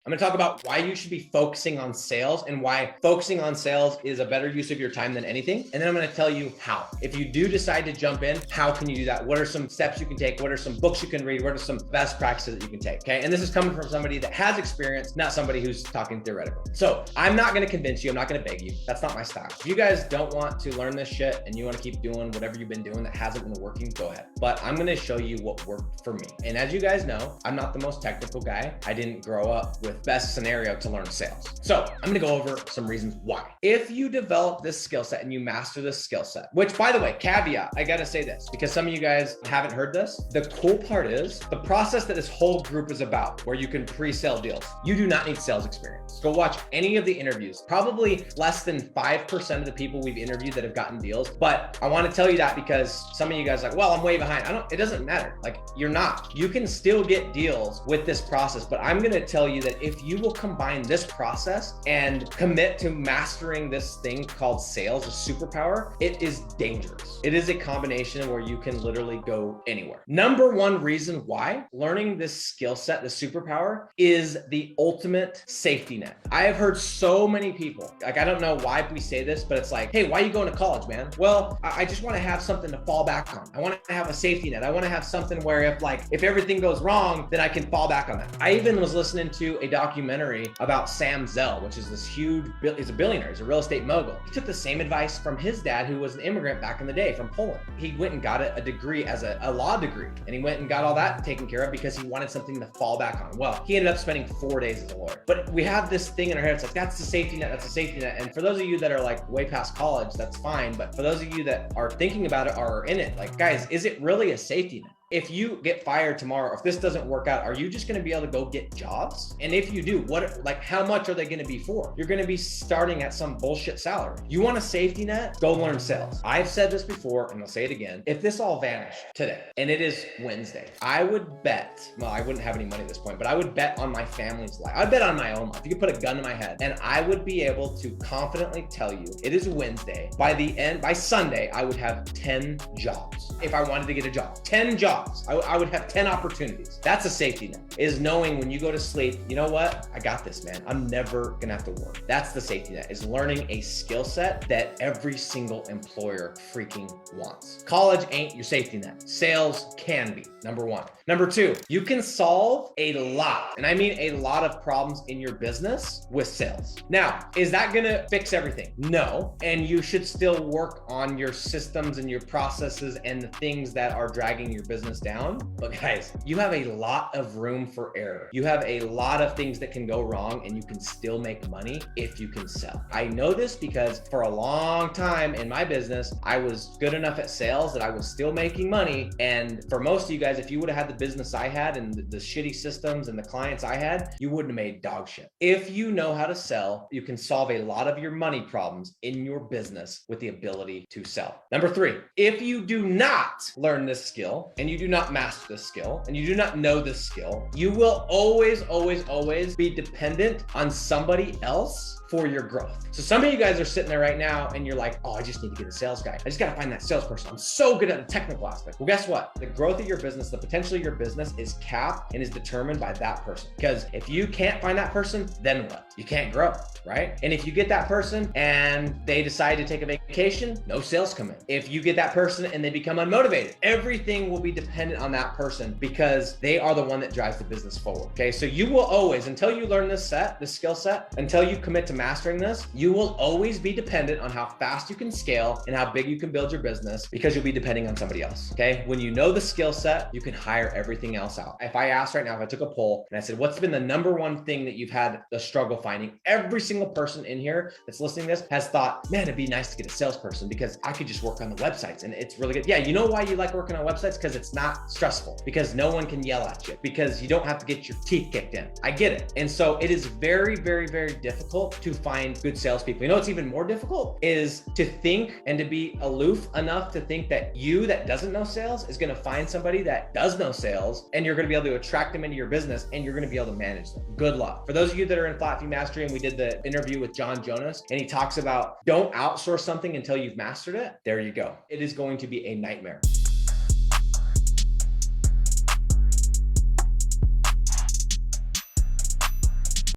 I'm going to talk about why you should be focusing on sales and why focusing on sales is a better use of your time than anything. And then I'm going to tell you how. If you do decide to jump in, how can you do that? What are some steps you can take? What are some books you can read? What are some best practices that you can take? Okay. And this is coming from somebody that has experience, not somebody who's talking theoretical. So I'm not going to convince you. I'm not going to beg you. That's not my style. If you guys don't want to learn this shit and you want to keep doing whatever you've been doing that hasn't been working, go ahead. But I'm going to show you what worked for me. And as you guys know, I'm not the most technical guy. I didn't grow up with best scenario to learn sales. So I'm going to go over some reasons why. If you develop this skill set and you master this skill set, which by the way, caveat, I got to say this because some of you guys haven't heard this. The cool part is the process that this whole group is about, where you can pre-sell deals. You do not need sales experience. Go watch any of the interviews. Probably less than 5% of the people we've interviewed that have gotten deals. But I want to tell you that because some of you guys are like, well, I'm way behind. It doesn't matter. Like, you're not. You can still get deals with this process, but I'm going to tell you that if you will combine this process and commit to mastering this thing called sales, a superpower, it is dangerous. It is a combination where you can literally go anywhere. Number one reason why learning this skill set, the superpower, is the ultimate safety net. I have heard so many people, like, I don't know why we say this, but it's like, hey, why are you going to college, man? Well, I just want to have something to fall back on. I want to have a safety net. I want to have something where if everything goes wrong, then I can fall back on that. I even was listening to a documentary about Sam Zell, which is this huge, he's a billionaire, he's a real estate mogul. He took the same advice from his dad, who was an immigrant back in the day from Poland. He went and got a degree as a law degree, and he went and got all that taken care of because he wanted something to fall back on. Well, he ended up spending 4 days as a lawyer. But we have this thing in our head, it's like, that's the safety net, that's the safety net. And for those of you that are like way past college, that's fine. But for those of you that are thinking about it or are in it, like, guys, is it really a safety net? If you get fired tomorrow, or if this doesn't work out, are you just going to be able to go get jobs? And if you do, how much are they going to be for? You're going to be starting at some bullshit salary. You want a safety net? Go learn sales. I've said this before, and I'll say it again. If this all vanished today, and it is Wednesday, I would bet, well, I wouldn't have any money at this point, but I would bet on my family's life. I'd bet on my own life. You could put a gun to my head, and I would be able to confidently tell you it is Wednesday. By Sunday, I would have 10 jobs. If I wanted to get a job, 10 jobs. I would have 10 opportunities. That's a safety net, is knowing when you go to sleep, you know what? I got this, man. I'm never gonna have to work. That's the safety net, is learning a skill set that every single employer freaking wants. College ain't your safety net. Sales can be, number one. Number two, you can solve a lot, and I mean a lot of problems in your business with sales. Now, is that gonna fix everything? No, and you should still work on your systems and your processes and the things that are dragging your business down. But guys, you have a lot of room for error. You have a lot of things that can go wrong, and you can still make money if you can sell. I know this because for a long time in my business, I was good enough at sales that I was still making money. And for most of you guys, if you would have had the business I had and the shitty systems and the clients I had, you wouldn't have made dog shit. If you know how to sell, you can solve a lot of your money problems in your business with the ability to sell. Number three, if you do not learn this skill and you do not master this skill and you do not know this skill, you will always be dependent on somebody else for your growth. So some of you guys are sitting there right now and you're like, oh, I just need to get a sales guy. I just got to find that salesperson. I'm so good at the technical aspect. Well, guess what? The growth of your business, the potential of your business is capped and is determined by that person. Because if you can't find that person, then what? You can't grow, right? And if you get that person and they decide to take a vacation, no sales come in. If you get that person and they become unmotivated, everything will be dependent on that person because they are the one that drives the business forward. Okay. So you will always, until you learn this skill set, until you commit to mastering this, you will always be dependent on how fast you can scale and how big you can build your business, because you'll be depending on somebody else. Okay. When you know the skill set, you can hire everything else out. If I asked right now, if I took a poll and I said, what's been the number one thing that you've had a struggle finding? Every single person in here that's listening to this has thought, man, it'd be nice to get a salesperson because I could just work on the websites and it's really good. Yeah. You know why you like working on websites? Because it's not stressful, because no one can yell at you, because you don't have to get your teeth kicked in. I get it. And so it is very difficult to find good salespeople. You know what's even more difficult is to think and to be aloof enough to think that you that doesn't know sales is going to find somebody that does know sales, and you're going to be able to attract them into your business and you're going to be able to manage them. Good luck. For those of you that are in Flat Fee Mastery, and we did the interview with John Jonas, and he talks about don't outsource something until you've mastered it. There you go. It is going to be a nightmare.